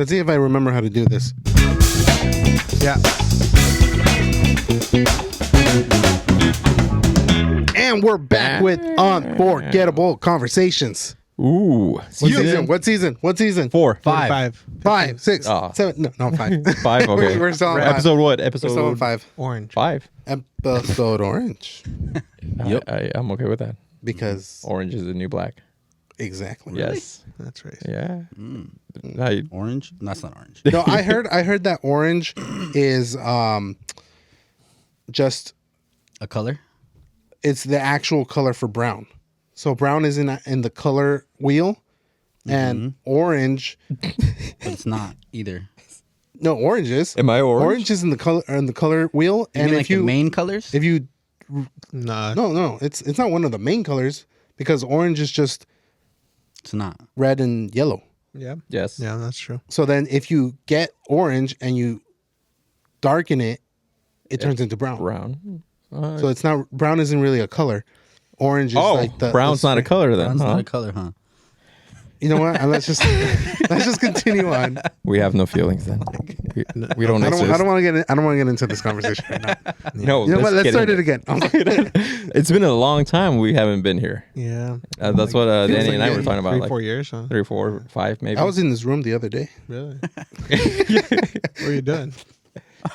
Let's see if I remember how to do this. Yeah. And we're back with Unforgettable Conversations. Ooh. What season? What season? What season? 4. 5. 5, 6, Oh. 7. No, 5. 5. Okay. We're still on 5. Episode what? We're still on Episode 5. Orange. 5. Episode orange. Yep. I'm okay with that. Because Orange is the new black. exactly. Yes. That's right. Yeah. Mm. I- Orange? That's not orange. No, I heard that orange is just A color? it's the actual color for brown. So brown is in the color wheel, and orange. But it's not either. No, orange is. Am I orange? Orange is in the color wheel, You and mean if like you the main colors? if you Nah. no, it's not one of the main colors because orange is just It's not. red and yellow. Yeah. Yes. Yeah, that's true. So then if you get orange and you darken it, it turns into brown. Brown. So it's not brown isn't really a color. Orange is like the brown's not a color then. Brown's huh? not a color, huh? You know what? Let's just continue on. We have no feelings then. We don't I exist. don't want to get into this conversation right now. No, You know what? Let's get start in it again. It's been a long time we haven't been here. Yeah. That's what Danny like and I it. were talking about. 3, Like 4 years, huh? 3, 4, 5 maybe. I was in this room the other day. Really? What are you doing?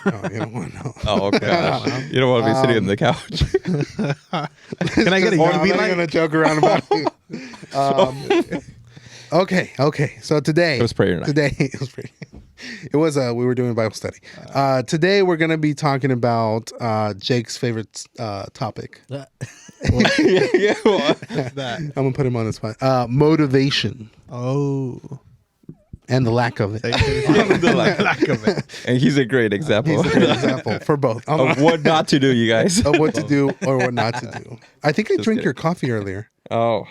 Oh, you don't want to know. Oh, okay. You don't want to be sitting on the couch. Can I get a I'm UV not light? gonna joke around about it. Okay. So today It was prayer night. Today it was pretty. It was we were doing Bible study. Today we're gonna be talking about Jake's favorite topic. yeah, well, That. I'm gonna put him on the spot. Motivation Oh. and the lack of it. the Lack of it. and he's a great example He's a good example for both of what not to do, you guys. of what to do or what not to do. I think I drank kidding. your coffee earlier. Oh.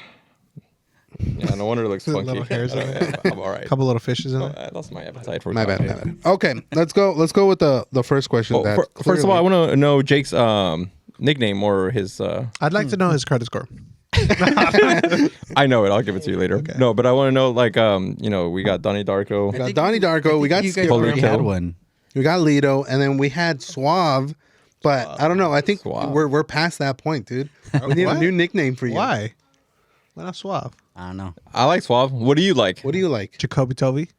Yeah, no wonder it looks Little funky. hairs on it. I'm all right. Couple little fishes in it. I lost my appetite for My bad. coffee. Okay, let's go with the first question. Well, that first of all, I clearly- want to know Jake's nickname or his. I'd like to know his credit score. I know it. I'll give it to you later. No, but I want to know, like, we got Donnie Darko. we got Donnie Darko, we got You guys Skipper, already Skipper. had one. we got Lido, and then we had Suave. But I don't know. I think Suave. we're past that point, dude. We need a What? new nickname for you. Why? Why not Suave? I don't know. I like Suave. What do you like? What do you like? Jacoby Toby?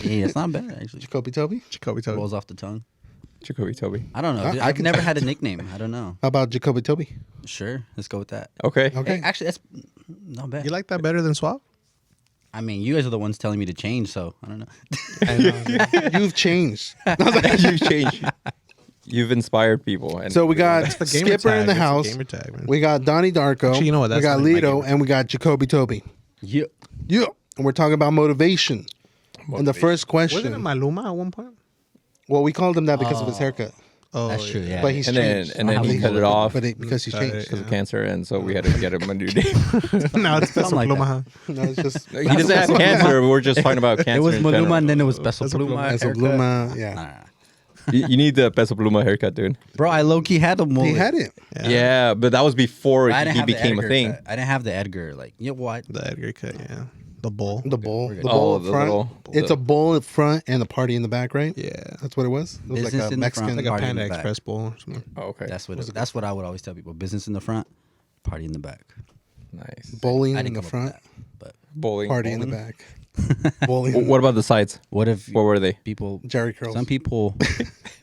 Yeah, it's not bad actually. Jacoby Toby? Jacoby Toby. Rolls off the tongue. Jacoby Toby. I don't know. I- dude. I I've can- never had a nickname. I don't know. How about Jacoby Toby? Sure, let's go with that. Okay. Okay. Hey, actually, that's not bad. You like that better than Suave? I mean, you guys are the ones telling me to change, so I don't know. I know. You've changed. You've changed. You've inspired people. And So we got The gamer Skipper tag. in the It's house. gamer tag, man. We got Donnie Darko. Actually, you know what? We That's got not my Lido, gamer. and we got Jacoby Toby. Yeah. Yeah. And we're talking about motivation. And the first Wasn't it question. Maluma at one point? Well, we called him that because of his haircut. Oh, That's true. Yeah. But he's and then changed. and then How he he cut it looked. off But because he's changed. because of cancer, and so we had to get him a new name. now it's Peso Something like Pluma. that. huh? No, it's just He doesn't have cancer. We're just talking about cancer. It was in Maluma general. and then it was Peso Peso Pluma. Pluma. Peso haircut. Pluma, yeah. Nah. You need the Peso Pluma haircut, dude. Bro, I low key had a mullet. He had it. Yeah, but that was before I didn't he have the became a Edgar thing. cut. I didn't have the Edgar. Like, you know what? The Edgar cut, yeah. The bull. The bowl. We're The good. bowl Oh, up the front. little- It's a bowl up front and a party in the back, right? Yeah. That's what it was? It was Business like a in the Mexican. front. Like a Party in Panda the back. Express bowl or something. Oh, okay. That's what I would always tell people. Business in the front, party in the back. Nice. Bowling I in didn't the come up with front, that, but Bowling. party in the Bowling. back. Bowling. What about the sides? what if What were they? people? Jerry curls. Some people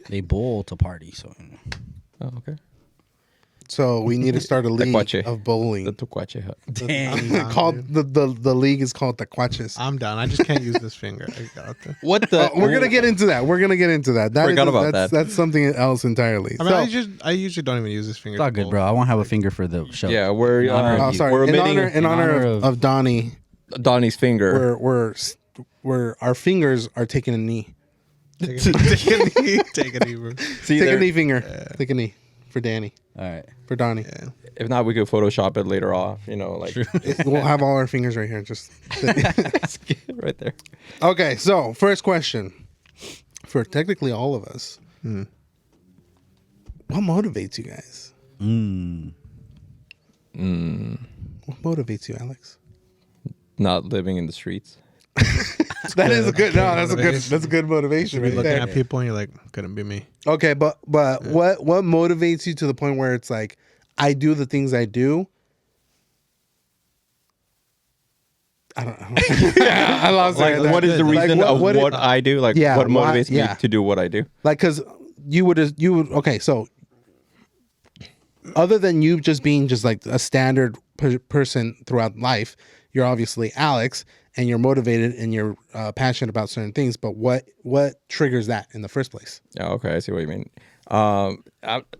they bowl to party. So Oh, okay. So we need to start a league Tacuache. of bowling. The Tucuache hut. dang. Called the league is called Tacuaches. I'm done. I just can't use this finger. I got the- What the? We're gonna get into that. We're gonna get into that. That Forgot about that's, that. That's something else entirely. I mean, So- I usually don't even use this finger. It's all to good, bowl. bro. I won't have a finger for the show. Yeah, we're In honor of oh, you. sorry. We're in omitting honor, in honor of Donnie, Donnie's finger. we're our fingers are taking a knee. Take a knee. Take a knee, bro. See, Take a there- knee finger. Take a knee for Danny. All right. For Donnie. Yeah. If not, we could Photoshop it later off. You know, like We'll have all our fingers right here. Just right there. okay. So first question for technically all of us. What motivates you guys? What motivates you, Alex? Not living in the streets. That is a good. No, that's a good. Motivation. That's a good motivation. You're Right looking there. at people and you're like, couldn't be me. Okay, but what motivates you to the point where it's like, I do the things I do. I don't know. I lost Like, it there. what is the Like, reason of what I do? Like, Yeah, what why- motivates yeah. me to do what I do? Like, because you would okay, so other than you just being just like a standard person throughout life, you're obviously Alex, and you're motivated and you're passionate about certain things. But what triggers that in the first place? Yeah, okay, I see what you mean.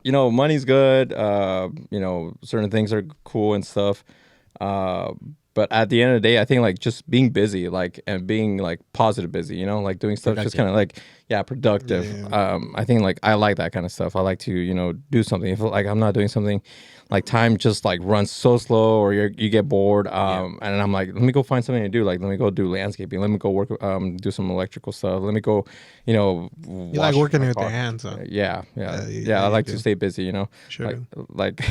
You know, money's good. You know, certain things are cool and stuff. But at the end of the day, I think like just being busy, like, and being like positive busy, you know, like doing stuff just kind of like, yeah, productive. I think like I like that kind of stuff. I like to, you know, do something. If like I'm not doing something, like time just like runs so slow, or you get bored. And I'm like, let me go find something to do. Like, let me go do landscaping. Let me go work, do some electrical stuff. Let me go, you know, You like working with your hands, huh? Yeah. Yeah, I you like do. to stay busy, you know. Sure. Like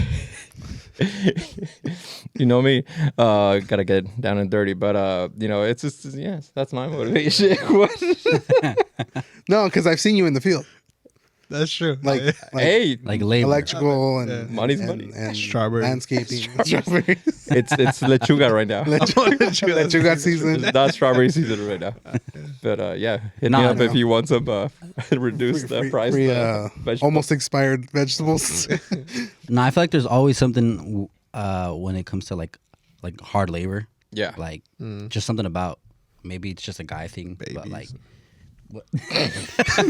you know me, gotta get down and dirty. But you know, it's just yes, that's my motivation. No, because I've seen you in the field, That's true. like Hey, Like labor. electrical and Money's and, money. and Strawberry. landscaping. Strawberries. it's lechuga right now. Lechuga season. It's not strawberry season right now. But yeah, hit me Nah, up no. if you want some reduce the price. Free, vegetables. almost expired vegetables. No, I feel like there's always something when it comes to like hard labor. Yeah. Like just something about maybe it's just a guy thing, but Babies. like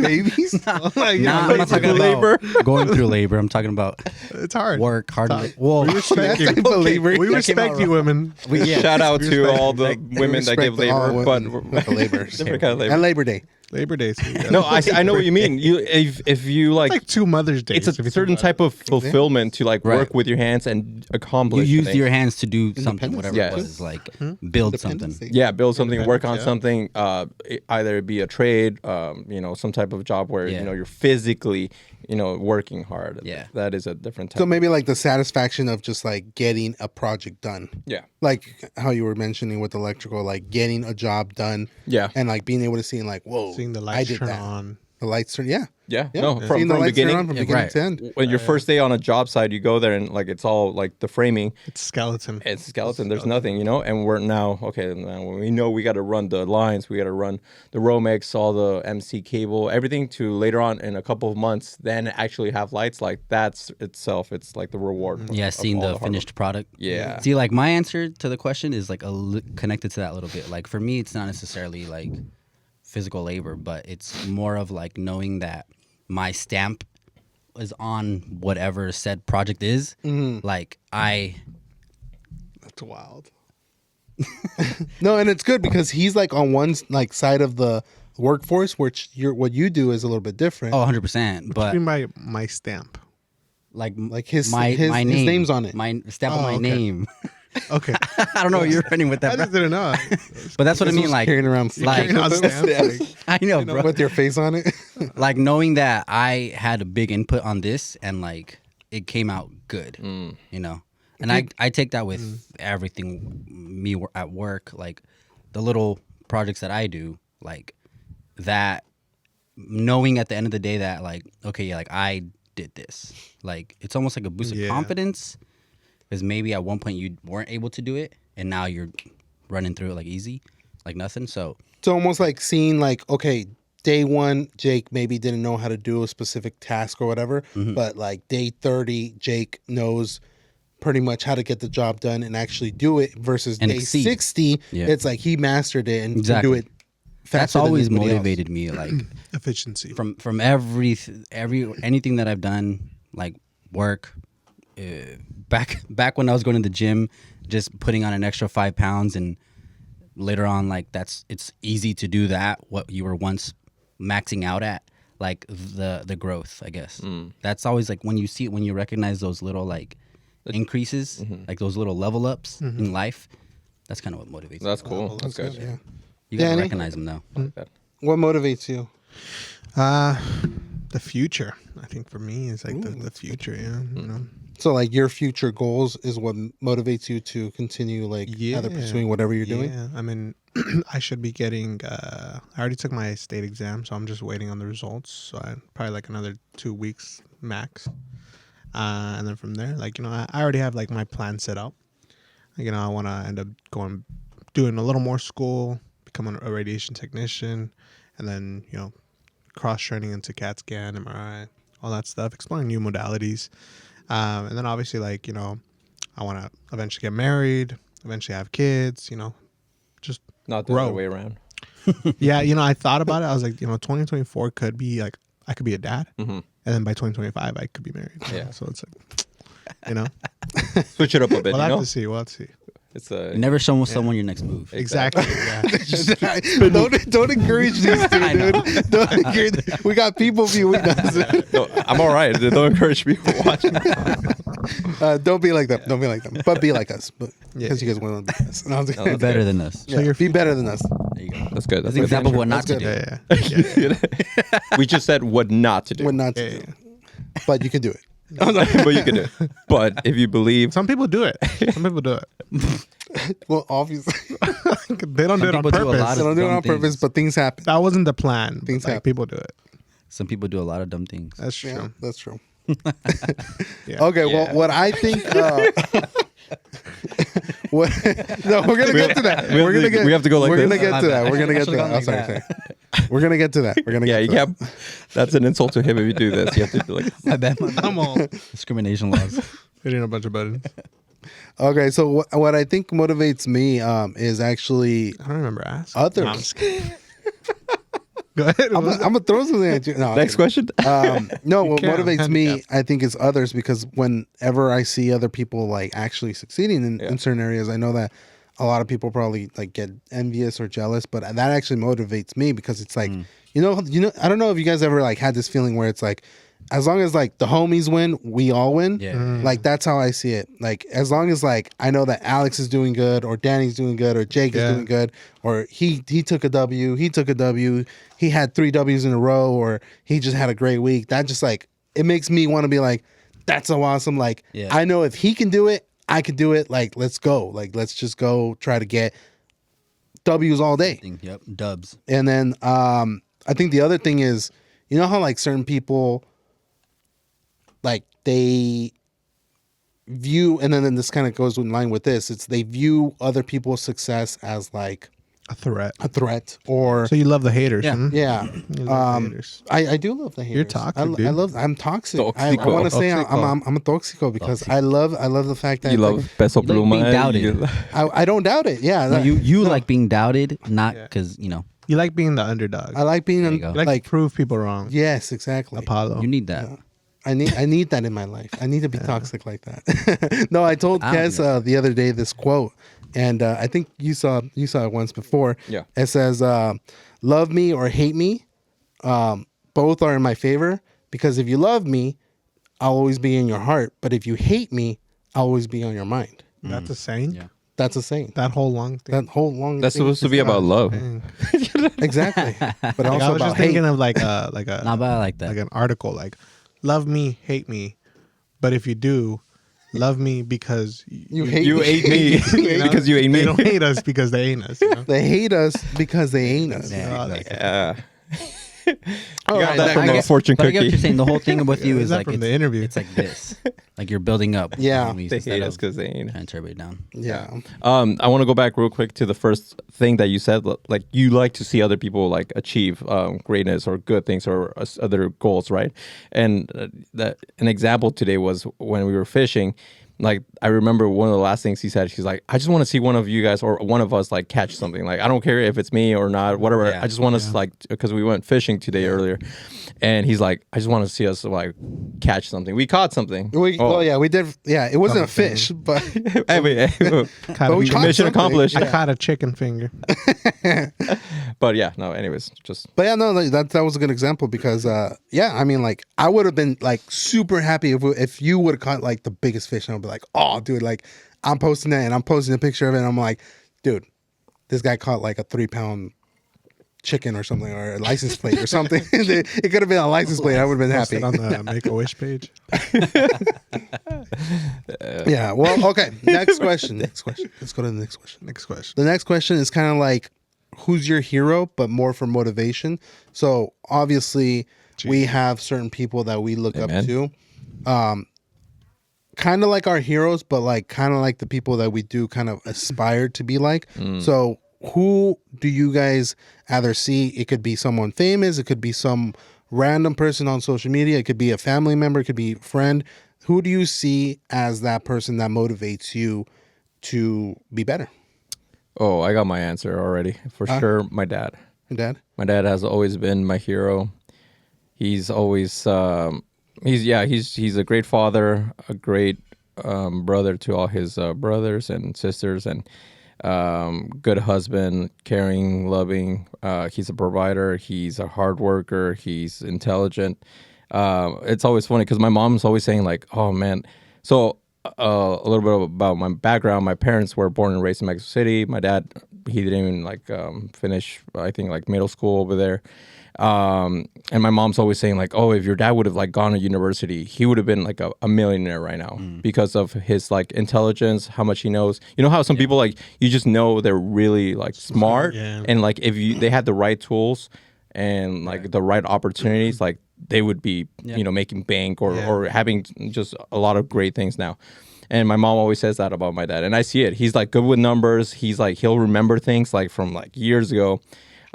Babies. nah, I'm not talking about labor. going through labor. I'm talking about It's hard. work, hard. Well, Respect you. Type of labor. We That respect you, women. Shout out to all the women that give Respect all labor, but women with the labors. different kind of labor. And Labor Day. Labor Day. Too, yeah. No, I know what you mean. You if you It's like, like 2 Mother's Days. it's a if you think certain about type of fulfillment to like Right. work with your hands and you accomplish. use things. your hands to do something, Independence whatever Day. it Yes. was, like build something. Independence Day. Yeah, build something, work on yeah. something. Either it be a trade, you know, some type of job where Yeah. you know you're physically, you know, working hard. Yeah. that is a different type. So maybe like the satisfaction of just like getting a project done. Yeah, Like how you were mentioning with electrical, like getting a job done yeah, and like being able to see like, whoa, Seeing the I lights did turn that. on. The lights turn, yeah. yeah. Yeah. No, Seeing the from lights turn beginning. on from Yeah, beginning right. to end. When your first day on a job site, you go there and like it's all like the framing. It's skeleton. It's skeleton. There's nothing, you know. And we're now okay. Now we know we got to run the lines. We got to run the Romex, all the MC cable, everything. To later on in a couple of months, then actually have lights. Like that's itself. It's like the reward. Yeah, of seeing all the hard work. finished product. Yeah. See, like my answer to the question is like connected to that a little bit. Like for me, it's not necessarily like physical labor, but it's more of like knowing that my stamp is on whatever said project is. Like That's wild. No, and it's good because he's like on one like side of the workforce, which what you do is a little bit different. 100%. What But do you mean by my stamp? like his my his name, name's on it. My stamp on Oh, my okay. name. Okay. I don't know what you're running with I that, just bro. didn't know. But that's what I This mean. was Like, carrying around like Carrying out stamps. I know, bro. with your face on it. Like knowing that I had a big input on this and like it came out good, you know. And I take that with everything me at work, like the little projects that I do, like that knowing at the end of the day that like, okay, yeah, like I did this. Like it's almost like a boost of Yeah. confidence because maybe at one point you weren't able to do it and now you're running through it like easy, like nothing. So It's almost like seeing like, okay, day one, Jake maybe didn't know how to do a specific task or whatever, but like day 30, Jake knows pretty much how to get the job done and actually do it versus And day exceed. 60, Yeah. it's like he mastered it and Exactly. can do it faster that's than always anybody else. motivated me, like Efficiency. from every anything that I've done, like work, back when I was going to the gym, just putting on an extra 5 pounds, and later on, like it's easy to do that. What you were once maxing out at, like the growth, I guess. That's always like when you recognize those little like increases, like those little level ups in life. That's kind of what motivates. That's me. cool. That's good. Yeah. You gotta Danny? recognize them though. Like that. What motivates you? The future. I think for me is like the future. Yeah. You know, So like your future goals is what motivates you to continue like either pursuing whatever you're doing. Yeah, I mean, I should be getting. I already took my state exam, so I'm just waiting on the results. So probably like another 2 weeks max, and then from there, like I already have like my plan set up. Like, I want to end up doing a little more school, becoming a radiation technician, and then cross training into CAT scan, MRI, all that stuff, exploring new modalities. And then obviously, like, I want to eventually get married, eventually have kids, just Not the grow. other way around. Yeah, I thought about it. I was like, 2024 could be like, I could be a dad. Mm-hmm. And then by 2025, I could be married. Yeah. So it's like, Switch it up a bit. we'll you know, have to see. We'll have to see. it's a Never show someone your next move. Exactly. Yeah. don't encourage these two, dude. Don't encourage. We got people viewing us. No, I'm all right. Don't encourage people watching. Don't be like them. Don't be like them. But be like us. But Yeah. because you guys want to be us. And I was like, No, Be that's better good. than us. yeah, be better than us. There you go. That's good. That's That's an good. example of what not That's to do. Yeah. Yeah. We just said what not to do. What not to Yeah, do. But you can do it. But you can do it. But if you believe, Some people do it. Some people do it. Well, obviously, They don't do it on people do a lot purpose. they don't do it dumb on purpose, things. but things happen. That wasn't the plan. Things But, like, happen. people do it. Some people do a lot of dumb things. That's true. Yeah, that's true. Yeah. Okay, well, what I think. What, no, we're gonna get to that. we have We're gonna to- get. we have to go like We're this? gonna get My to bad. that. We're gonna I get to should've that. gone I'm sorry. like sorry. We're gonna get to that. We're gonna. yeah, get you to can't. That's an insult to him if you do this. You have to be like, My bad. My bad. Come on. Discrimination laws. Hitting a bunch of buttons. that. Okay, so what I think motivates me is actually I don't remember asking. others. No, I'm just kidding. Go ahead. I'm gonna throw something at you. No, I'm next kidding. question. No, what can, motivates me, handicap. I think, is others, because whenever I see other people like actually succeeding in certain areas, I know that a lot of people probably like get envious or jealous, but that actually motivates me, because it's like, you know, I don't know if you guys ever like had this feeling where it's like, as long as like the homies win, we all win. Yeah. Like that's how I see it. Like as long as like I know that Alex is doing good, or Danny's doing good, or Jake is doing good, or he took a W, he had 3 W's in a row, or he just had a great week. That just like, it makes me want to be like, that's so awesome. Like Yeah. I know if he can do it, I can do it. Like let's go. Like let's just go try to get W's all day. Yep. Dubs. And then I think the other thing is, you know how like certain people, like they view, and then this kind of goes in line with this, it's they view other people's success as like A threat. a threat, or So you love the haters. Yeah. huh? yeah. You love the haters. I do love the haters. You're toxic, dude. I'm toxic. I Toxico. want to say Toxico. I'm a toxico, because I love the fact that You like, love Peso You like Pluma. being doubted. You- I don't doubt it. Yeah. No, that- you like being doubted, not because You like being the underdog. I like being you go. You like, to prove people wrong. yes, exactly. Apollo. you need that. I need that in my life. I need to be toxic like that. No, I told I don't Kes the other day this quote, and I think you saw it once before. Yeah. It says, "Love me or hate me, both are in my favor. Because if you love me, I'll always be in your heart. But if you hate me, I'll always be on your mind." That's a saying. Yeah. That's a saying. That whole long thing. That whole long. That's thing supposed to is be about love. exactly, but Like, also I was about just hate. thinking of like Not a bad like that. like an article like, love me, hate me, but if you do, love me because You hate You me. ate me because you ate me. They don't hate us because they ain't us. You know? They hate us because they ain't us. Yeah, Oh, exactly. Yeah. All got right, that that- from I a guess- fortune But I get what cookie. you're saying. The whole thing with you Is is that like from it's, the interview? it's like this, like you're building up. Yeah. homies, They instead hate us of because they ain't. trying to tear everybody down. yeah. I want to go back real quick to the first thing that you said. Like you like to see other people like achieve greatness or good things or other goals, right? And an example today was when we were fishing. Like I remember one of the last things he said. She's like, "I just want to see one of you guys or one of us like catch something. Like I don't care if it's me or not, whatever. Yeah. I just want us like because we went fishing today earlier, and he's like, I just want to see us like catch something. We caught something. Well, yeah, we did. Yeah, it wasn't a fish, but Hey, wait, Caught we a- caught mission something. accomplished. I caught a chicken finger. But yeah, no. Anyways, just But yeah, no, that was a good example, because yeah, I mean, like I would have been like super happy if you would have caught like the biggest fish, and I'd be like, oh, dude, like I'm posting that and I'm posting a picture of it, and I'm like, dude, this guy caught like a 3-pound chicken or something, or a license plate or something. It could have been a license plate. I would have been Post happy. it on the Make-A-Wish page. Yeah. Well, okay. Next question. Let's go to the next question. Next question. The next question is kind of like, who's your hero, but more for motivation. So obviously, we have certain people that we look up to, kind of like our heroes, but like kind of like the people that we do kind of aspire to be like. So who do you guys either see? It could be someone famous, it could be some random person on social media, it could be a family member, it could be a friend. Who do you see as that person that motivates you to be better? Oh, I got my answer already. For sure, my dad. Your dad? My dad has always been my hero. He's always he's a great father, a great brother to all his brothers and sisters, and good husband, caring, loving. He's a provider. He's a hard worker. He's intelligent. It's always funny because my mom's always saying like, "Oh man." So a little bit about my background. My parents were born and raised in Mexico City. My dad, he didn't even like finish, I think, like middle school over there. And my mom's always saying like, oh, if your dad would have like gone to university, he would have been like a millionaire right now because of his like intelligence, how much he knows. You know how some people like, you just know they're really like smart, and like if they had the right tools and like the right opportunities, like they would be, you know, making bank or having just a lot of great things now. And my mom always says that about my dad, and I see it. He's like good with numbers. He's like, he'll remember things like from like years ago.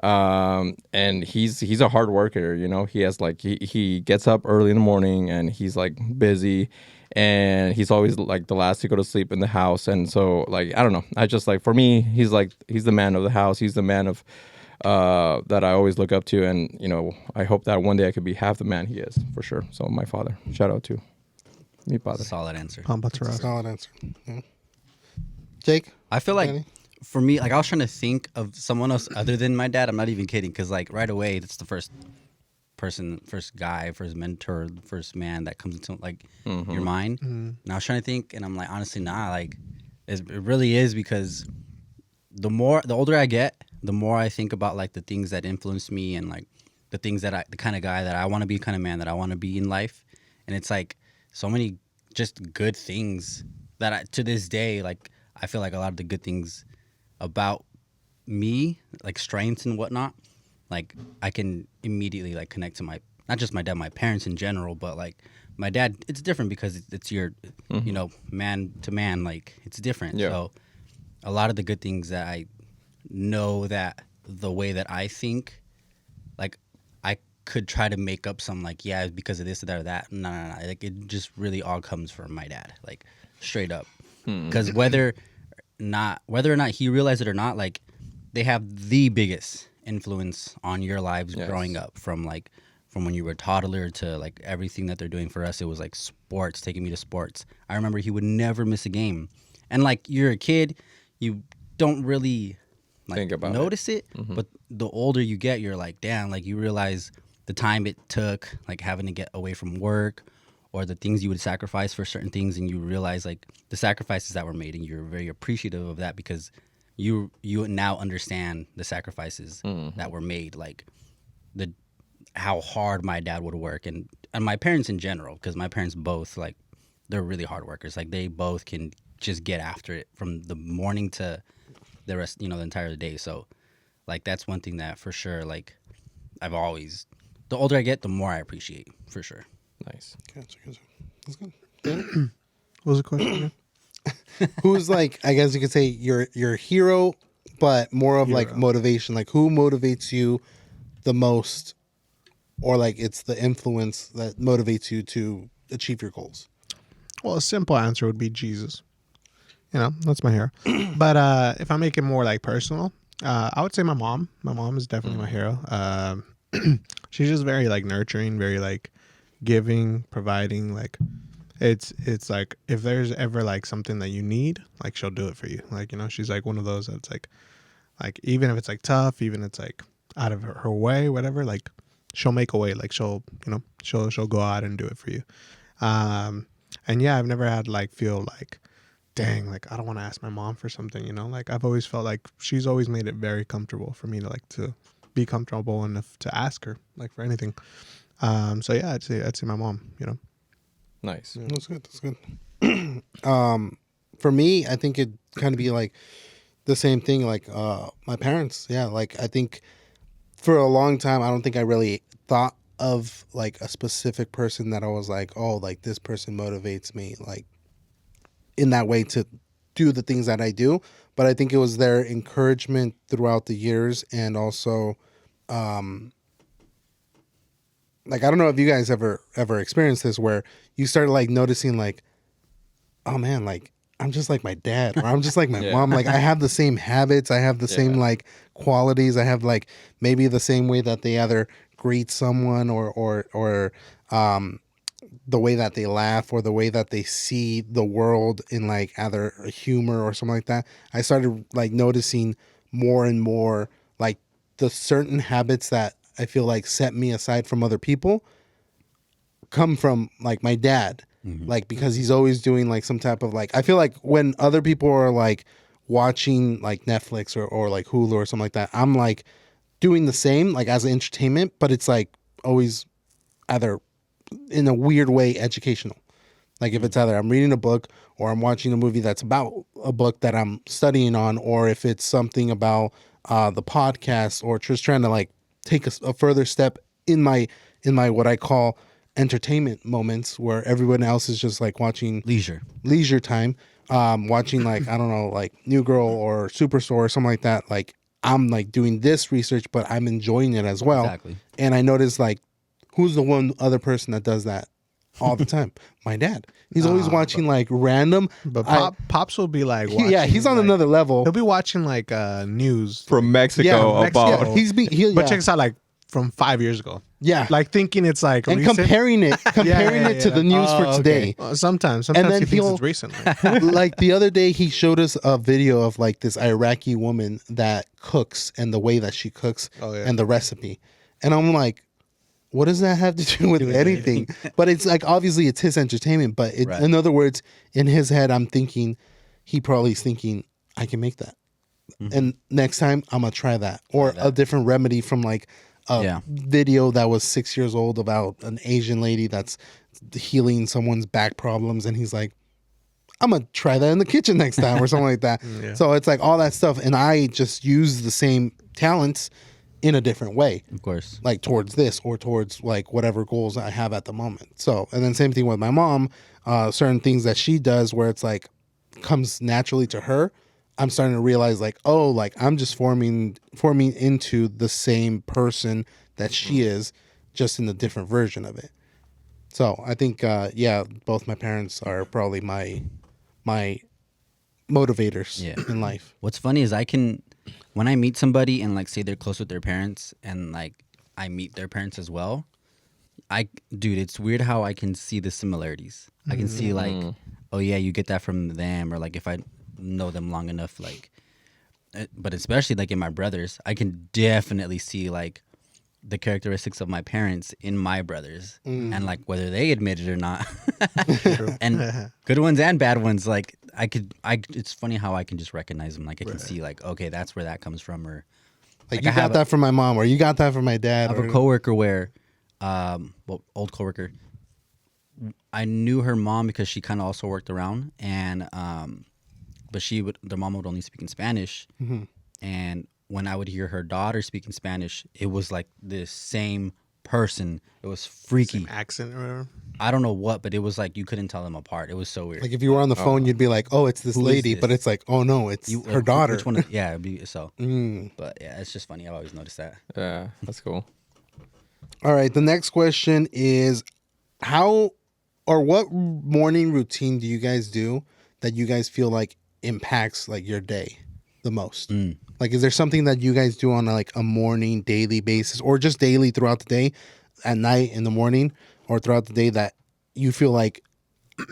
And he's a hard worker, you know. He has like he gets up early in the morning and he's like busy, and he's always like the last to go to sleep in the house. And so like, I don't know, I just like, for me, he's the man of the house. He's the man of that I always look up to, and you know, I hope that one day I could be half the man he is, for sure. So my father, shout out to mi padre. Solid answer. Solid answer. Yeah. Jake? I feel like Danny? for me, like I was trying to think of someone else other than my dad. I'm not even kidding, because like right away, that's the first person, first guy, first mentor, first man that comes into like your mind. And I was trying to think, and I'm like, honestly, nah. Like it really is, because the older I get, the more I think about like the things that influence me, and like the things that the kind of guy that I want to be, kind of man that I want to be in life. And it's like so many just good things that to this day, like I feel like a lot of the good things about me, like strengths and whatnot, like I can immediately like connect to my, not just my dad, my parents in general, but like my dad, it's different because it's your, you know, man to man, like it's different. Yeah. So a lot of the good things that I know, that the way that I think, like I could try to make up some like, yeah, because of this or that or that. No. Like it just really all comes from my dad, like straight up. Because whether or not he realized it or not, like they have the biggest influence on your lives growing up, from when you were a toddler to like everything that they're doing for us. It was like sports, taking me to sports. I remember he would never miss a game. And like you're a kid, you don't really like think about notice it. But the older you get, you're like, damn, like you realize the time it took, like having to get away from work, or the things you would sacrifice for certain things, and you realize like the sacrifices that were made, and you're very appreciative of that, because you now understand the sacrifices that were made, like how hard my dad would work, and my parents in general, because my parents both, like they're really hard workers. Like they both can just get after it from the morning to the rest, you know, the entire day. So like that's one thing that for sure, like I've always, the older I get, the more I appreciate, for sure. Nice. Gotcha. That's good. Danny? What was the question again? Who's like, I guess you could say your hero, but more of like motivation. Like who motivates you the most, or like it's the influence that motivates you to achieve your goals? Well, a simple answer would be Jesus. You know, that's my hero. But if I make it more like personal, I would say my mom. My mom is definitely my hero. She's just very like nurturing, very like giving, providing. Like it's like if there's ever like something that you need, like she'll do it for you. Like, you know, she's like one of those that's like even if it's like tough, even if it's like out of her way, whatever, like she'll make a way. Like she'll go out and do it for you. And yeah, I've never had like feel like, dang, like I don't want to ask my mom for something, you know. Like I've always felt like she's always made it very comfortable for me to like to be comfortable enough to ask her like for anything. So yeah, I'd say my mom. You know. Nice. That's good. That's good. For me, I think it kind of be like the same thing. Like my parents. Yeah. Like I think for a long time, I don't think I really thought of like a specific person that I was like, oh, like this person motivates me, like in that way to do the things that I do. But I think it was their encouragement throughout the years, and also, like I don't know if you guys ever experienced this, where you start like noticing like, oh man, like I'm just like my dad, or I'm just like my Yeah. mom. Like I have the same habits, I have the same Yeah. like qualities, I have like maybe the same way that they either greet someone or the way that they laugh or the way that they see the world in like either humor or something like that. I started like noticing more and more like the certain habits that I feel like set me aside from other people come from like my dad. Like because he's always doing like some type of like, I feel like when other people are like watching like Netflix or like Hulu or something like that, I'm like doing the same like as entertainment, but it's like always either in a weird way educational. Like if it's either I'm reading a book or I'm watching a movie that's about a book that I'm studying on, or if it's something about the podcast, or just trying to like take a further step in my what I call entertainment moments, where everyone else is just like watching leisure time, watching like I don't know, like New Girl or Superstore or something like that. Like I'm like doing this research, but I'm enjoying it as well. Exactly. And I noticed like who's the one other person that does that all the time? My dad. He's always watching like random. But I- Pops will be like, watching, yeah, he's on like, another level. He'll be watching like news. From Mexico Yeah, about Yeah, he's he, But yeah. check this out, like from 5 years ago. Yeah. Like thinking it's like and recent. comparing it to the news for today. Sometimes then he thinks he'll- it's recent. Like the other day he showed us a video of like this Iraqi woman that cooks and the way that she cooks Oh, yeah. and the recipe. And I'm like, what does that have to do with anything? But it's like obviously it's his entertainment, but Right. in other words, in his head I'm thinking he probably is thinking I can make that. And next time I'm gonna try that. Or a different remedy from like a Yeah. video that was 6 years old about an Asian lady that's healing someone's back problems, and he's like, I'm gonna try that in the kitchen next time or something like that. Yeah. So it's like all that stuff, and I just use the same talents in a different way, Of course. like towards this or towards like whatever goals I have at the moment. So, and then same thing with my mom, certain things that she does where it's like comes naturally to her. I'm starting to realize like, oh, like I'm just forming into the same person that she is, just in a different version of it. So I think, yeah, both my parents are probably my motivators Yeah. in life. What's funny is when I meet somebody and like say they're close with their parents and like I meet their parents as well, dude, it's weird how I can see the similarities. I can see like, oh yeah, you get that from them, or like if I know them long enough, like, but especially like in my brothers, I can definitely see like the characteristics of my parents in my brothers, and like whether they admit it or not, and good ones and bad ones. Like it's funny how I can just recognize them. Like I can see like, okay, that's where that comes from, or Like Like, you I got have that from my mom, or you got that from my dad. I have or, a coworker where, old coworker. I knew her mom because she kind of also worked around, and but their mom would only speak in Spanish, and when I would hear her daughter speaking Spanish, it was like the same person. It was freaky. Same accent or whatever. I don't know what, but it was like you couldn't tell them apart. It was so weird. like if you were on the phone, you'd be like, "Oh, it's this Who is lady," this? but it's like, "Oh no, it's her Like, daughter." Which one? Yeah, it'd be so. Mm. But yeah, it's just funny. I've always noticed that. Yeah, that's cool. All right, the next question is, how or what morning routine do you guys do that you guys feel like impacts like your day the most? Like, is there something that you guys do on like a morning, daily basis, or just daily throughout the day, at night, in the morning, or throughout the day that you feel like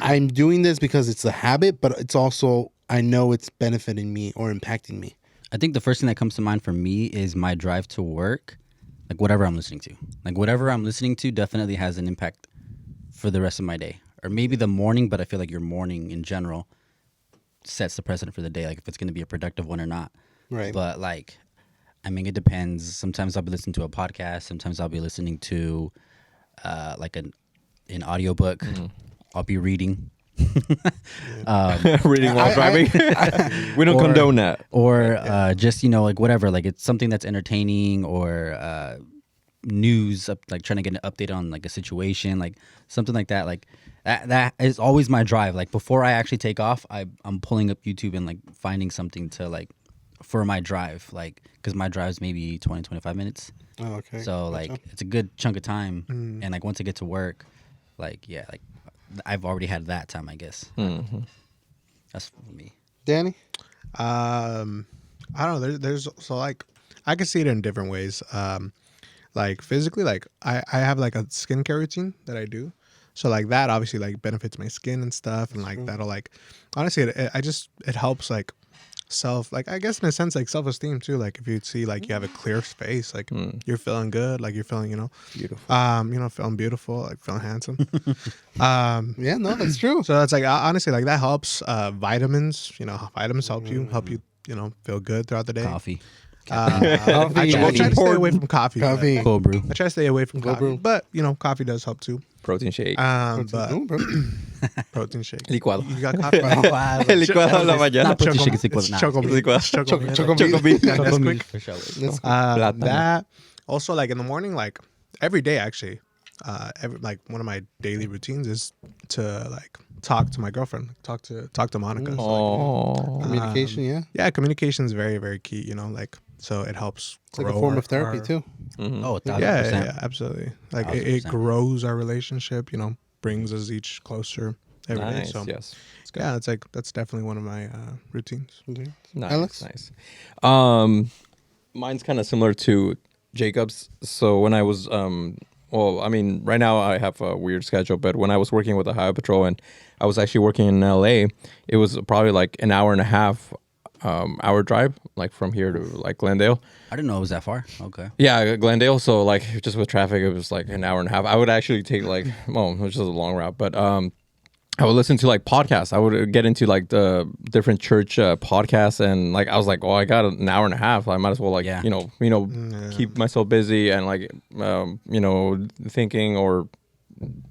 I'm doing this because it's a habit, but it's also I know it's benefiting me or impacting me? I think the first thing that comes to mind for me is my drive to work, like whatever I'm listening to. Like whatever I'm listening to definitely has an impact for the rest of my day. Or maybe the morning, but I feel like your morning in general sets the precedent for the day, like if it's going to be a productive one or not. Right. But like, I mean, it depends. Sometimes I'll be listening to a podcast. Sometimes I'll be listening to like an audiobook. I'll be reading. Reading while driving. We don't condone that. Or just, like whatever. Like it's something that's entertaining or news, like trying to get an update on like a situation, like something like that. Like that is always my drive. Like before I actually take off, I'm pulling up YouTube and like finding something to like for my drive, like because my drive's maybe 20-25 minutes. Oh, okay. So like it's a good chunk of time, and like once I get to work, like like I've already had that time, I guess. That's for me. Danny? I don't know. There's so like I can see it in different ways. Like physically, like I have like a skincare routine that I do. So like that obviously like benefits my skin and stuff, and like that'll like honestly it helps like self, like I guess in a sense like self-esteem too. Like if you see like you have a clear space, like you're feeling good, like you're feeling Beautiful. feeling beautiful, like feeling handsome. Yeah, no, that's true. So it's like honestly like that helps. Vitamins, vitamins help you feel good throughout the day. Coffee, I try to stay away from coffee. Coffee. cold brew. I try to stay away from coffee, brew. but coffee does help too. Protein shake. But No, bro. protein shake. Licuado. You got coffee? El licuado de la mañana. Not protein shake, it's It's equivalent. Licuado. Chocobean. Yeah, that's quick. For sure. That's Plátano. That also like in the morning, like every day actually, like one of my daily routines is to like talk to my girlfriend, talk to Monica. So, Oh. communication, yeah. yeah, communication is very, very key. Like so it helps. It's like a grow form our- of therapy our- too. Oh, 1000%. Yeah, absolutely. Like it 1000%. grows our relationship. Brings us each closer every day. Nice. So Yes. It's good. yeah, it's like that's definitely one of my routines. Nice. Alex? Nice. Mine's kind of similar to Jacob's. So when I was well, I mean, right now I have a weird schedule, but when I was working with the Highway Patrol and I was actually working in LA, it was probably like an hour and a half hour drive, like from here to like Glendale. I didn't know it was that far. Okay. Yeah, Glendale. So like just with traffic, it was like an hour and a half. I would actually take like, well, which is a long route, but I would listen to like podcasts. I would get into like the different church podcasts, and like I was like, oh, I got an hour and a half. I might as well like Yeah. keep myself busy and like thinking or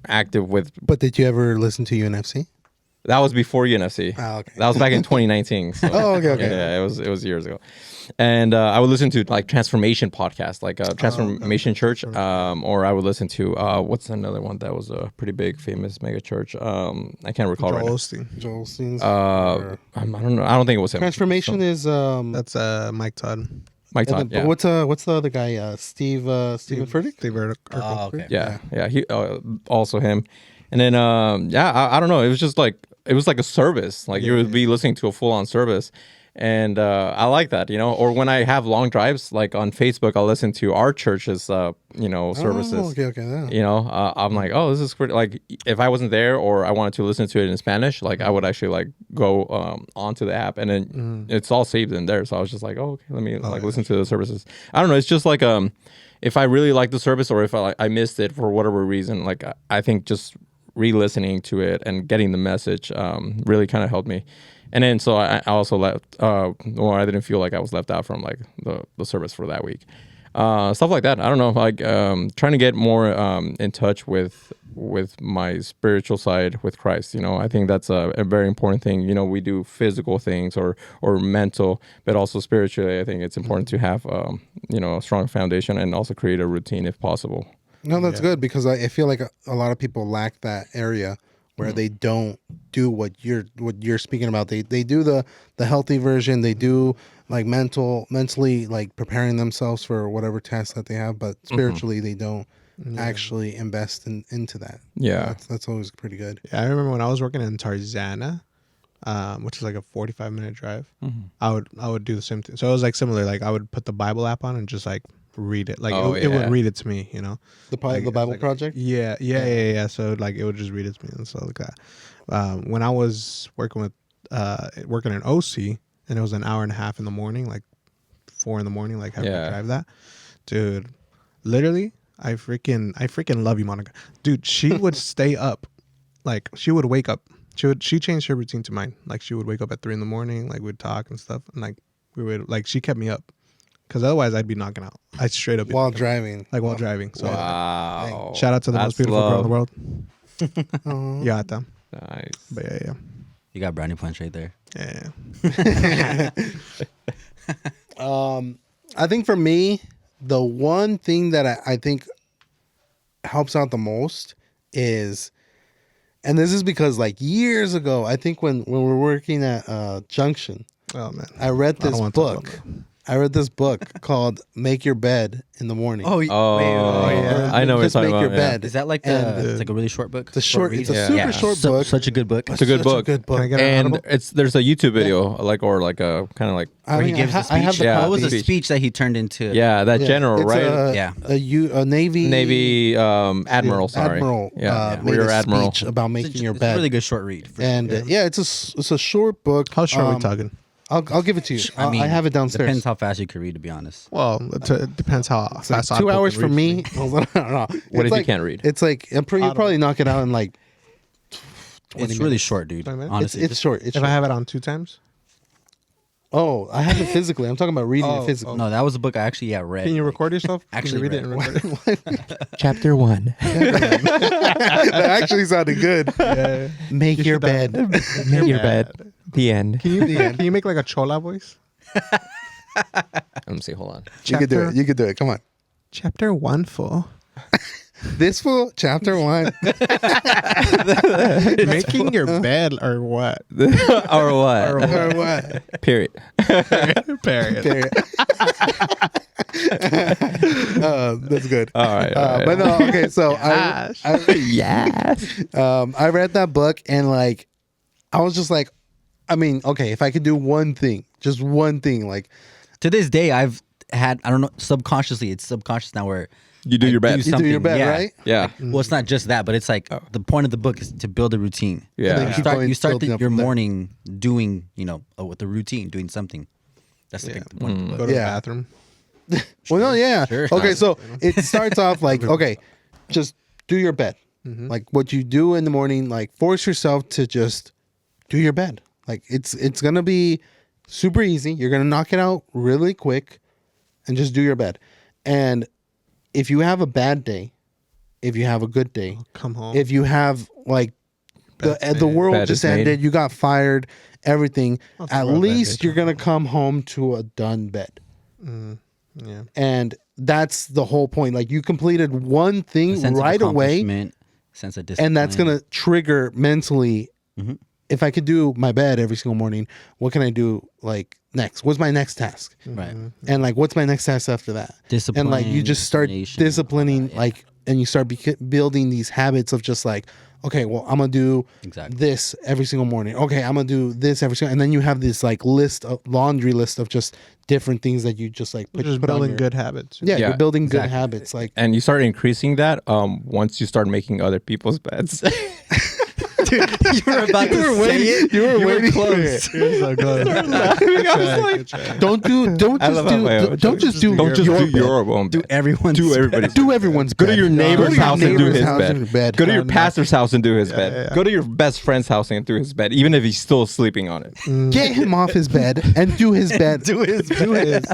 active with. But did you ever listen to UNFC? That was before UNFC. Oh, okay. That was back in 2019. So, Oh, okay. Yeah, it was years ago. And I would listen to like transformation podcasts, like Transformation Church, or I would listen to what's another one that was a pretty big, famous mega church. I can't recall Joel right now. Osteen. Joel Steen's. I don't know. I don't think it was him. Transformation is That's Mike Todd. Mike and Todd. then- Yeah. what's the other guy? Steve Furtick. Steve Urkel. Oh, okay. Yeah. He also him. And then I don't know. It was just like it was like a service. Like you would be listening to a full on service. And I like that, Or when I have long drives, like on Facebook, I'll listen to our church's, services. Oh, okay. Yeah. I'm like, oh, this is pretty. Like, if I wasn't there or I wanted to listen to it in Spanish, like I would actually like go onto the app, and then it's all saved in there. So I was just like, oh, okay, let me listen to the services. I don't know. It's just like if I really like the service or if I missed it for whatever reason, like I think just re-listening to it and getting the message really kind of helped me. And then so I also left, I didn't feel like I was left out from like the service for that week. Stuff like that. I don't know, like trying to get more in touch with my spiritual side with Christ. I think that's a very important thing. We do physical things or mental, but also spiritually. I think it's important to have a strong foundation and also create a routine if possible. No, that's good because I feel like a lot of people lack that area where they don't do what you're speaking about. They do the healthy version. They do like mentally like preparing themselves for whatever task that they have, but spiritually they don't actually invest into that. Yeah. That's always pretty good. Yeah, I remember when I was working in Tarzana, which is like a 45-minute drive. I would do the same thing. So it was like similar. Like I would put the Bible app on and just like read it. Like it would read it to me. The Like, Bible like, Project. Yeah. So like it would just read it to me and stuff like that. When I was working in OC, and it was an hour and a half in the morning, like 4 a.m, like having to drive that, dude. Literally, I freaking love you, Monica. Dude, she would stay up, like she would wake up. She changed her routine to mine. Like she would wake up at 3 a.m, like we'd talk and stuff, and like we would like she kept me up because otherwise I'd be knocking out. I'd straight up be While knocking out. driving. Like while driving. So Wow. shout out to the That's most beautiful girl in the love. world. Yata. Nice. But yeah. You got brownie punch right there. Yeah. I think for me, the one thing that I think helps out the most is, and this is because like years ago, I think when we were working at Junction, Oh man. I read don't this wanna talk book. about I read this book called "Make Your Bed in the Morning." Oh, wait, yeah. I know what you're Just talking make about. your yeah. bed. Is that like And it's like a really short book? It's a short. It's a read? super Yeah. short book. Such a good book. It's a good Such book. good book. Can I get an And audible? there's a YouTube video or like a kind of like I Where he mean, gives the I have speech. the Yeah. What was the Speech. speech that he turned into? yeah that general It's right Yeah. a Navy admiral sorry Admiral. yeah Made rear a admiral speech about It's making a, your it's bed. a really good short read. For And it's a short book. How short are we talking? I'll give it to you. I have it downstairs. Depends how fast you can read, to be honest. Well, it depends how It's like fast 2 Audible hours can for read me. I don't know. What It's if you like- can't read? It's like you probably knock it out in like 20 It's minutes. really short, dude. 20 minutes? Honestly, It's short. It's If short. I have it on 2 times, Oh, I have it physically. I'm talking about reading it physically. no, that was a book I actually read. can you record yourself? Actually can you read it and record it? Chapter 1 That actually sounded good. Yeah. Make your bed. make your bed the end Can you make like a chola voice? let me see hold on You could do it. You could do it. Come on. Chapter 1 full. This fool, chapter 1. Making your bed or what? or what or what? period Period. Period. That's good. all right But no, okay. So yes I read that book and like, I was just like, I mean, okay, if I could do one thing, just one thing, like To this day, I've had, I don't know, subconsciously, it's subconscious now where you do your bed you do your bed, yeah. right? yeah Well, it's not just that, but it's like the point of the book is to build a routine. Yeah. And then You keep start, going, you start building up your from there. morning doing, with the routine, doing something. That's the point of the book. Go to the Yeah. bathroom. Well, no, yeah. Sure. Okay, so it starts off like, okay, just do your bed. Like what you do in the morning, like force yourself to just do your bed. Like it's gonna be super easy. You're gonna knock it out really quick, and just do your bed. And if you have a bad day, if you have a good day, Come home. if you have like the Bed's world Bed just is made. ended, you got fired, everything. That's a At real bad least day, you're gonna come home to a done bed. yeah. And that's the whole point. Like you completed one A thing sense of right away, accomplishment, sense of discipline. and that's gonna trigger mentally. Mhm. If I could do my bed every single morning, what can I do like next? What's my next task? Right. And like, what's my next task after that? Discipline. And like, you just start coordination, disciplining, yeah. like, and you start building these habits of just like, okay, well, I'm gonna do Exactly. this every single morning. Okay, I'm gonna do this every single, and then you have this like laundry list of just different things that you just like Just put on building your- good habits. Yeah, Yeah, you're building good exactly. habits. Like, and you start increasing that once you start making other people's beds You were about to say it. you were waiting close. You're so good. Good try. Don't I love how my own don't just do don't just your do bed. your own Do bed. everyone's do everybody's Do everyone's Go to bed. your neighbor's Go to your house and do neighbor's his house and bed. bed. Go to your pastor's house and do his bed. yeah. Go to your best friend's house and do his bed, even if he's still sleeping on it. Get him off his bed and do his bed. Do his bed.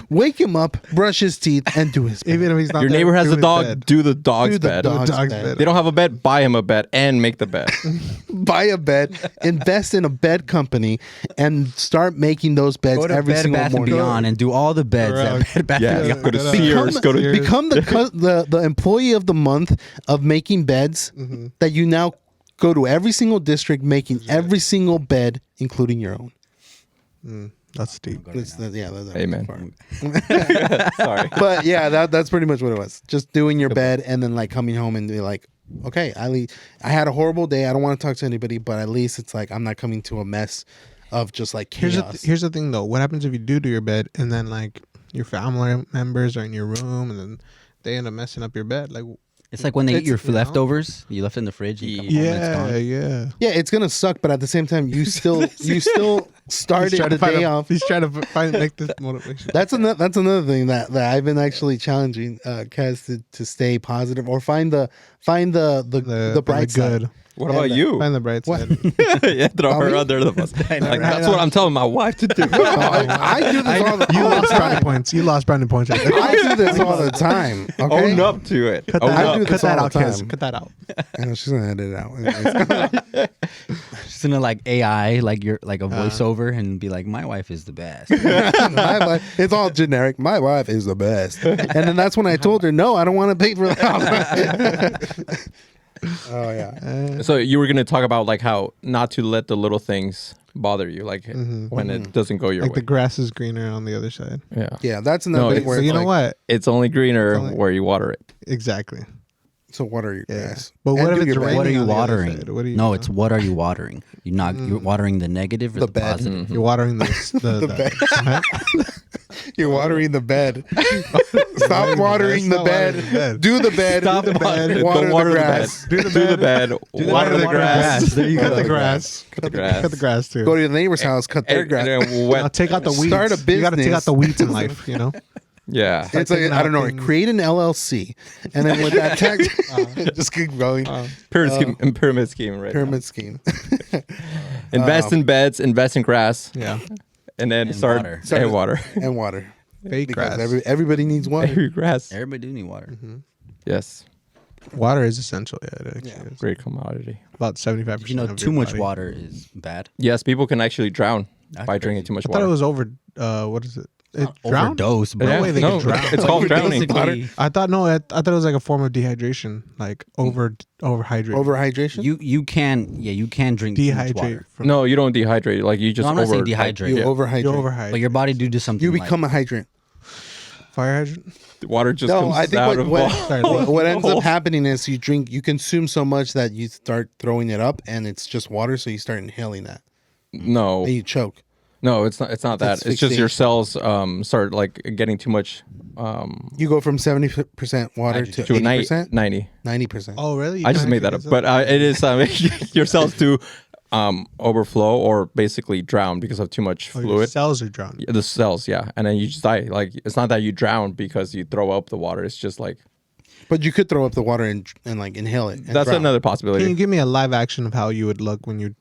Wake him up, brush his teeth, and do his bed. Even if he's not Your there, neighbor has do a his dog, bed. do the dog's Do the bed. dog's Dog's bed. bed. They don't have a bed, buy him a bed and make the bed. Buy a bed, invest in a bed company, and start making those beds Go to every Bed single Bath and morning. Beyond and do all the beds Correct. at Bed Bath Yeah, and Beyond. go to Become Sears. Go to Become the employee of the month of making beds that you now go to every single district making every single bed, including your own. That's deep. That's the Amen. part. Sorry. But yeah, that's pretty much what it was. Just doing your bed and then like coming home and be like, okay, I had a horrible day. I don't want to talk to anybody, but at least it's like I'm not coming to a mess of just like chaos. Here's the thing though. What happens if you do your bed and then like your family members are in your room and then they end up messing up your bed? Like, It's like when they eat your you know? leftovers, you left it in the fridge. And you come home and it's yeah, gone. yeah. Yeah, it's gonna suck, but at the same time, you still started the day off. He's trying to make this motivation. That's another thing that I've been actually challenging Kaz to stay positive or find the bright side. What about you? Find the bright side. Yeah, throw her under the bus. Like, that's what I'm telling my wife to do. I do this all the You lost brownie points. You lost brownie points. Right there. I do this all the time. Okay? Own up to it. Cut Own that, up. do cut this that all out, the Kez. time. Cut that out. I know she's gonna edit it out. Anyways. She's gonna like AI, like you're like a voiceover, and be like, "My wife is the best." My wife, it's all generic. My wife is the best. And then that's when I told her, no, I don't want to pay for the house. Oh yeah. So you were gonna talk about like how not to let the little things bother you, like when it doesn't go your Like way. the grass is greener on the other side. Yeah, Yeah, that's another No, thing it's- where So it's you know like, what? it's only greener only- where you water it. Exactly. So what are your Yeah. grass? But And what if do it's your best. raining What are you on the other watering? side? What do you- No, it's what are you watering? You're not. You're watering the negative or The the, bed. positive. You're watering the bed. You're watering the bed. Stop watering the Stop watering bed. the bed. Do the bed. Stop Do the watering- bed. don't Water water the the grass. Do the bed. Water the grass. There you Cut go. the grass. Cut the grass. Cut the grass too. Go to your neighbor's house. Cut their And grass. then Now wet. take out the weeds. Start a You got to take business. out the weeds in life. You know. Yeah. It's like, taking I don't out know, things. create an LLC. And then with that tax, just keep going. Pyramid scheme, right? Pyramid scheme. Invest in beds, invest in grass, Yeah. and then And start water. and water. And water. Fake Because grass. everybody needs water. Every grass. Everybody do need water. Yes. Water is essential. Yeah, it actually Yeah. is. Great commodity. About 75%. Did you know of too your much body. water is bad? Yes, people can actually drown That's by crazy. drinking too much I thought water. it was over. What is it? It drowned? Overdose, bro. Yeah, way they no, can drown. it's called drowning. Basically, I thought no. I thought it was like a form of dehydration, like overhydrate. Overhydration? you can drink too much dehydrate. water. From, No, you don't dehydrate. Like you just No, I'm not saying over. dehydrate. You yeah. overhydrate. you overhydrate. But your body do something. You like- become a hydrant. Fire hydrant. Water just No, comes I think out what, of what, water. Sorry, what ends hole. up happening is you consume so much that you start throwing it up and it's just water, so you start inhaling that. No, And you choke. no, it's not. It's not that. It's just your cells start like getting too much You go from 70% water to to 80%, 90. 90%. Oh, really? I just made that up, but it is your cells do overflow or basically drown because of too much Your fluid. cells are drowned. Yeah, the cells, yeah, and then you just die. Like it's not that you drown because you throw up the water. It's just like But you could throw up the water and like inhale it. and that's drown. another Can possibility. you give me a live action of how you would look when you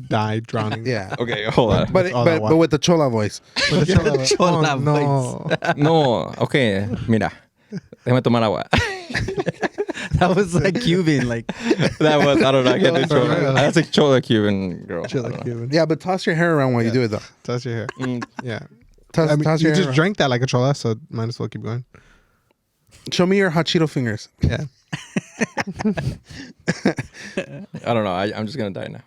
die drowning? Yeah. Okay, hold on. But all that but with the chola voice. With the chola- chola oh, no. No, okay, mira, déjame tomar agua. that was like Cuban, like That was I don't know. I can't do For real. chola. That's a chola Cuban girl. I Chola don't know. Cuban. Yeah, but toss your hair around while you do it though. Touch your hair. Mm, Yeah. Toss, I mean, toss you your just hair drank that like a chola, so might as well keep going. around. Show me your Hachito fingers. Yeah. I don't know. I'm just gonna die now.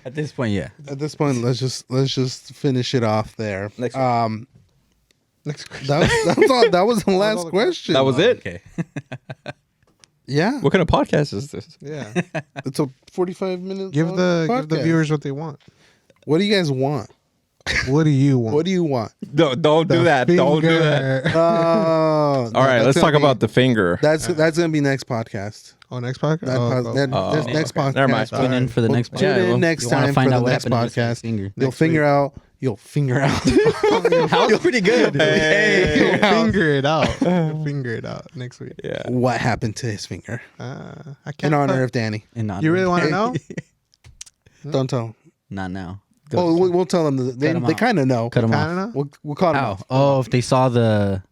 at this point, yeah. At this point, let's just finish it off there. Next one. Next question. That was the last all the question. That was it. Okay. Yeah. What kind of podcast is this? Yeah. It's a 45-minute. Give the podcast. viewers what they want. What do you guys want? What do you want? What do you want? No, don't do that. Don't do that. Finger. Oh, All right, let's talk about the finger. That's gonna be next podcast. Oh, next podcast. That Oh, pos- oh. that- Oh, that's next okay. podcast. Never mind. Tune in for the next. Tune in well, next you wanna time find for out the what next happened to his podcast. finger. You'll Next figure out. You'll figure out. That was pretty good. Hey. You'll figure it out. You'll figure it out next week. Yeah. what happened to his finger I in can't. honor of Danny. And not You really want to know? Don't tell him. Not now. Oh, we'll tell them. They Cut 'em they out. kind of know. Cut him Kinda off. know? We'll call them How? off. Oh, if they saw the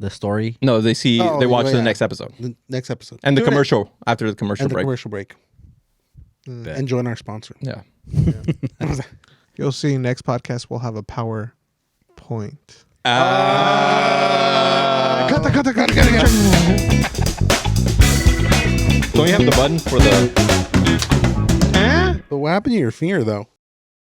story. No, they see. Oh, they watch yeah. the next episode The next episode and the Tune in. commercial after the commercial and the break. commercial break. Bet. And join our sponsor. Yeah. You'll see. Next podcast we'll have a PowerPoint. Cut. Don't you have the button for the? But what happened to your finger though?